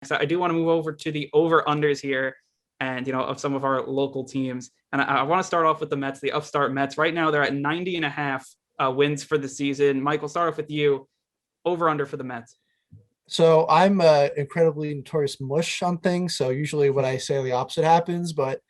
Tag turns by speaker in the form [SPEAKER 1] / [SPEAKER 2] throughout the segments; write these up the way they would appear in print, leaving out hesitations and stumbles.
[SPEAKER 1] So I do want to move over to the over-unders here and, of some of our local teams. And I want to start off with the Mets, the upstart Mets. Right now, they're at 90.5 wins for the season. Mike, we'll start off with you. Over-under for the Mets.
[SPEAKER 2] So I'm incredibly notorious mush on things. So usually when I say the opposite happens, but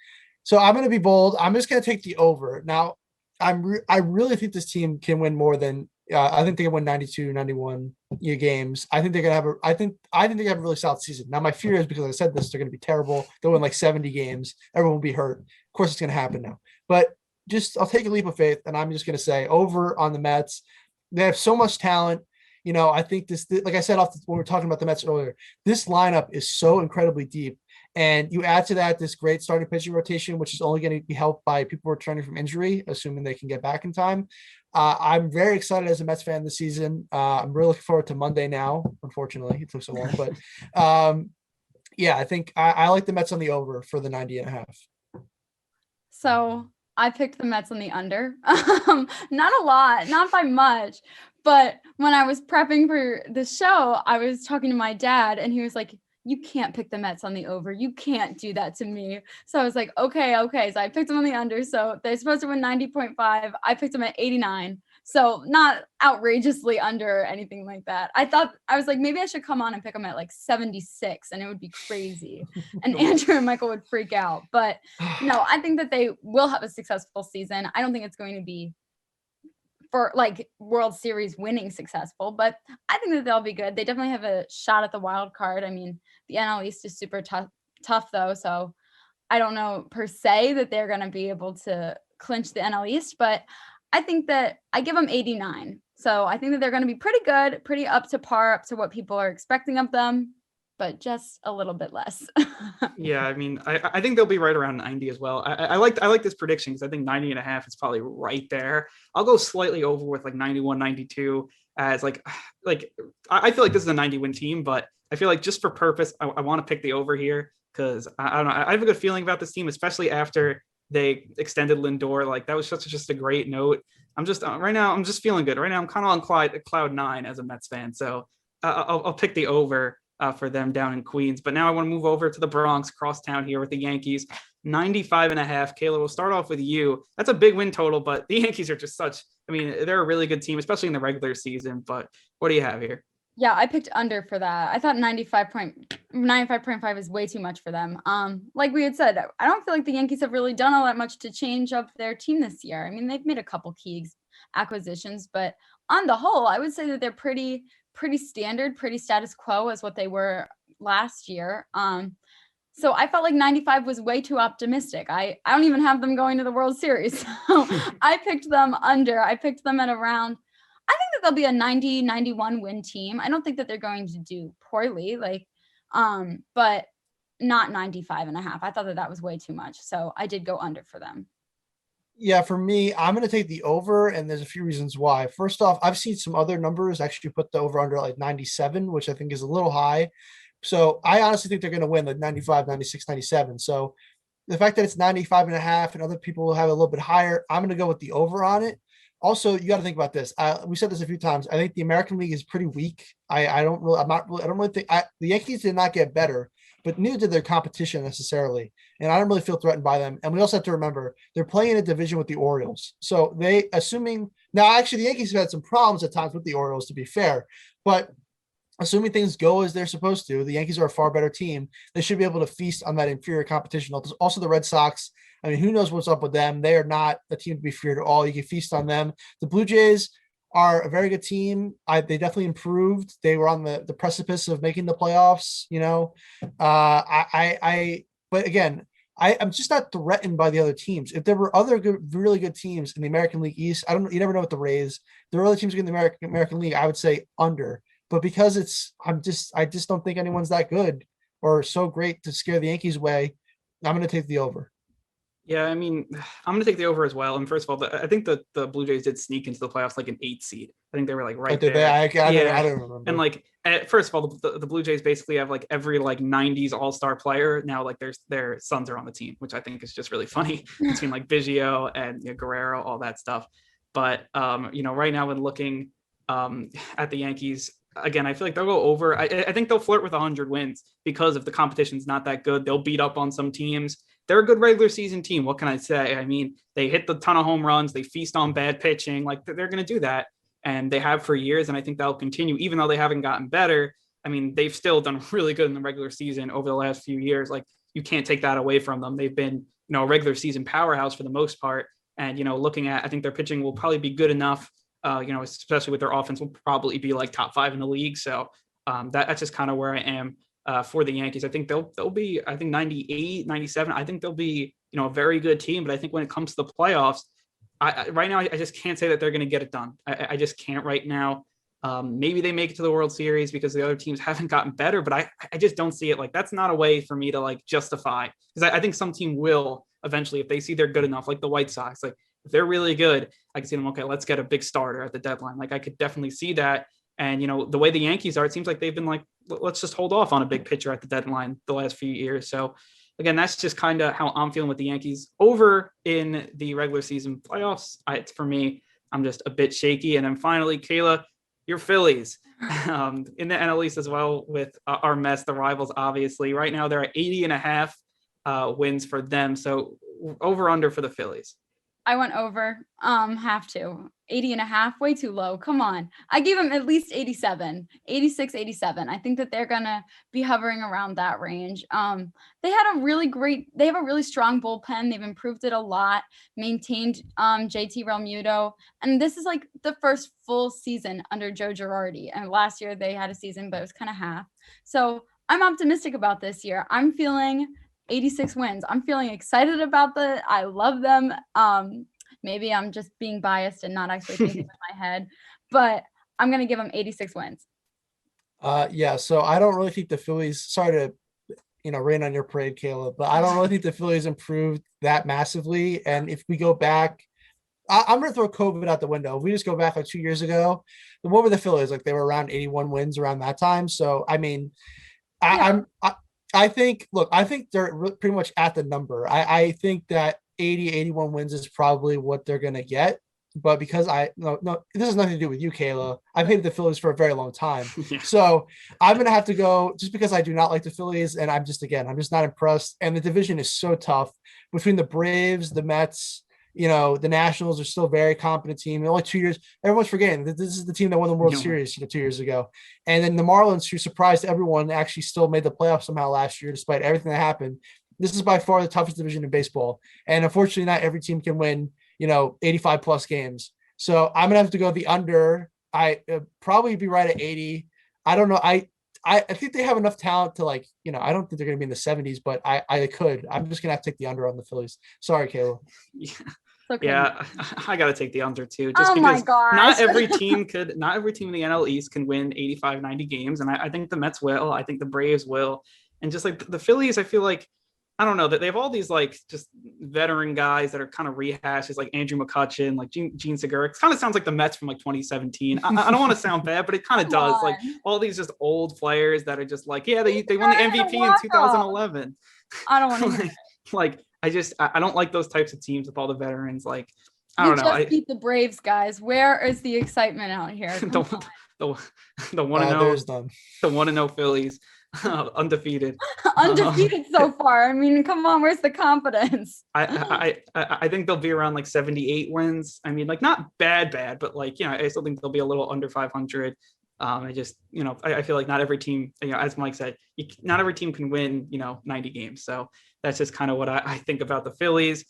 [SPEAKER 2] so I'm going to be bold. I'm just going to take the over. Now, I really think this team can win more than I think they can win 92, 91 games. I think they're going to have I think they have a really solid season. Now my fear is because I said this, they're going to be terrible. They'll win like 70 games. Everyone will be hurt. Of course it's going to happen now. But just I'll take a leap of faith and I'm just going to say over on the Mets. They have so much talent. I think this, like I said, when we were talking about the Mets earlier, this lineup is so incredibly deep. And you add to that this great starting pitching rotation, which is only going to be helped by people returning from injury, assuming they can get back in time. I'm very excited as a Mets fan this season. I'm really looking forward to Monday now. Unfortunately, it took so long, but yeah, I think I like the Mets on the over for the 90.5.
[SPEAKER 3] So I picked the Mets on the under. Not a lot, not by much. But when I was prepping for the show, I was talking to my dad and he was like, you can't pick the Mets on the over. You can't do that to me. So I was like, okay. So I picked them on the under. So they're supposed to win 90.5. I picked them at 89. So not outrageously under or anything like that. I was like, maybe I should come on and pick them at like 76 and it would be crazy. And Andrew and Michael would freak out. But no, I think that they will have a successful season. I don't think it's going to be for like World Series winning successful, but I think that they'll be good. They definitely have a shot at the wild card. I mean, the NL East is super tough though. So I don't know per se that they're going to be able to clinch the NL East, but I think that I give them 89. So I think that they're going to be pretty good, pretty up to par, up to what people are expecting of them, but just a little bit less.
[SPEAKER 1] Yeah, I mean, I think they'll be right around 90 as well. I like this prediction because I think 90.5 is probably right there. I'll go slightly over with like 91, 92 as like I feel like this is a 90-win team, but I feel like just for purpose, I want to pick the over here because I don't know. I have a good feeling about this team, especially after they extended Lindor. Like that was just a great note. I'm just right now, I'm just feeling good. Right now, I'm kind of on cloud nine as a Mets fan. So I'll pick the over. For them down in Queens. But now I want to move over to the Bronx, crosstown here with the Yankees, 95.5. Kayla, we'll start off with you. That's a big win total, but the Yankees are just they're a really good team, especially in the regular season. But what do you have here?
[SPEAKER 3] Yeah, I picked under for that. I thought 95.5 is way too much for them. Like we had said, I don't feel like the Yankees have really done all that much to change up their team this year. I mean, they've made a couple key acquisitions, but on the whole, I would say that they're pretty standard, pretty status quo as what they were last year. So I felt like 95 was way too optimistic. I don't even have them going to the World Series. So I picked them under. I picked them at around, I think that they'll be a 90, 91 win team. I don't think that they're going to do poorly, but not 95.5. I thought that was way too much. So I did go under for them.
[SPEAKER 2] Yeah, for me, I'm going to take the over, and there's a few reasons why. First off, I've seen some other numbers actually put the over under like 97, which I think is a little high. So I honestly think they're going to win like 95, 96, 97. So the fact that it's 95.5 and other people will have a little bit higher, I'm going to go with the over on it. Also, you got to think about this. We said this a few times. I think the American League is pretty weak. I don't really think the Yankees did not get better, but neither did their competition necessarily. And I don't really feel threatened by them. And we also have to remember they're playing in a division with the Orioles. So the Yankees have had some problems at times with the Orioles, to be fair, but assuming things go as they're supposed to, the Yankees are a far better team. They should be able to feast on that inferior competition. Also the Red Sox, I mean, who knows what's up with them? They are not a team to be feared at all. You can feast on them. The Blue Jays are a very good team. They definitely improved. They were on the precipice of making the playoffs, but again, I'm just not threatened by the other teams. If there were other really good teams in the American League East, you never know what the Rays. There are other teams in the American League, I would say under. But because I just don't think anyone's that good or so great to scare the Yankees away, I'm going to take the over.
[SPEAKER 1] Yeah, I mean, I'm going to take the over as well. And first of all, I think the Blue Jays did sneak into the playoffs like an 8 seed. I think they were like right there.
[SPEAKER 2] I don't remember.
[SPEAKER 1] And like, first of all, the Blue Jays basically have like every like 90s all-star player now, like their sons are on the team, which I think is just really funny between like Biggio and Guerrero, all that stuff. But right now when looking at the Yankees, again, I feel like they'll go over. I think they'll flirt with 100 wins because if the competition's not that good, they'll beat up on some teams. They're a good regular season team. What can I say? I mean, they hit the ton of home runs. They feast on bad pitching. Like they're going to do that. And they have for years. And I think that'll continue, even though they haven't gotten better. I mean, they've still done really good in the regular season over the last few years. Like you can't take that away from them. They've been, a regular season powerhouse for the most part. And, looking at, I think their pitching will probably be good enough, especially with their offense will probably be like top 5 in the league. So that's just kind of where I am for the Yankees. I think they'll be, I think 98, 97. I think they'll be, a very good team. But I think when it comes to the playoffs, right now, I just can't say that they're going to get it done. I just can't right now. Maybe they make it to the World Series because the other teams haven't gotten better, but I just don't see it. Like that's not a way for me to like justify, because I think some team will eventually, if they see they're good enough, like the White Sox, like if they're really good, I can see them, okay, let's get a big starter at the deadline. Like I could definitely see that. And, the way the Yankees are, it seems like they've been like, let's just hold off on a big pitcher at the deadline the last few years. So again, that's just kind of how I'm feeling with the Yankees over in the regular season playoffs. For me, I'm just a bit shaky. And then finally, Kayla, your Phillies in the NL East as well with our mess, the rivals, obviously. Right now, they're at 80.5 wins for them. So over under for the Phillies.
[SPEAKER 3] I went over. Have to. 80.5, way too low. Come on. I gave them at least 87, 86, 87. I think that they're gonna be hovering around that range. They have a really strong bullpen. They've improved it a lot, maintained JT Realmuto. And this is like the first full season under Joe Girardi. And last year they had a season, but it was kind of half. So I'm optimistic about this year. I'm feeling 86 wins. I'm feeling excited about I love them. Maybe I'm just being biased and not actually thinking with my head, but I'm going to give them 86 wins.
[SPEAKER 2] Yeah. So I don't really think the Phillies, sorry to, rain on your parade, Kayla, but I don't really think the Phillies improved that massively. And if we go back, I'm going to throw COVID out the window. If we just go back like 2 years ago, what were the Phillies? Like they were around 81 wins around that time. So, I mean, I think they're pretty much at the number. I think that 80, 81 wins is probably what they're going to get. But because no, this has nothing to do with you, Kayla. I've hated the Phillies for a very long time.
[SPEAKER 1] Yeah.
[SPEAKER 2] So I'm going to have to go just because I do not like the Phillies. And I'm just not impressed. And the division is so tough between the Braves, the Mets, the Nationals are still a very competent team. In only 2 years, everyone's forgetting that this is the team that won the World Series, 2 years ago. And then the Marlins, who surprised everyone, actually still made the playoffs somehow last year, despite everything that happened. This is by far the toughest division in baseball. And unfortunately, not every team can win, 85 plus games. So I'm going to have to go the under. I probably be right at 80. I don't know. I think they have enough talent to I don't think they're going to be in the 70s, but I could. I'm just going to have to take the under on the Phillies. Sorry, Kayla.
[SPEAKER 1] Yeah.
[SPEAKER 3] Okay.
[SPEAKER 1] Yeah, I got to take the under too, just because
[SPEAKER 3] my gosh.
[SPEAKER 1] not every team in the NL East can win 85, 90 games. And I think the Mets will, I think the Braves will. And just like the Phillies, I feel like, I don't know, that they have all these like just veteran guys that are kind of rehashes, like Andrew McCutchen, like Gene Segura. It kind of sounds like the Mets from like 2017. I don't want to sound bad, but it kind of does. Like all these just old players that are just like, yeah, they won the MVP in 2011.
[SPEAKER 3] I don't want to hear
[SPEAKER 1] it. I don't like those types of teams with all the veterans. Like, I don't know.
[SPEAKER 3] Beat the Braves, guys. Where is the excitement out here?
[SPEAKER 1] the 1-0 Phillies. Undefeated
[SPEAKER 3] so far. I mean, come on, where's the confidence?
[SPEAKER 1] I think they'll be around like 78 wins. I mean, like not bad, but like, I still think they'll be a little under 500. I just, I feel like not every team, as Mike said, not every team can win, 90 games. So that's just kind of what I think about the Phillies.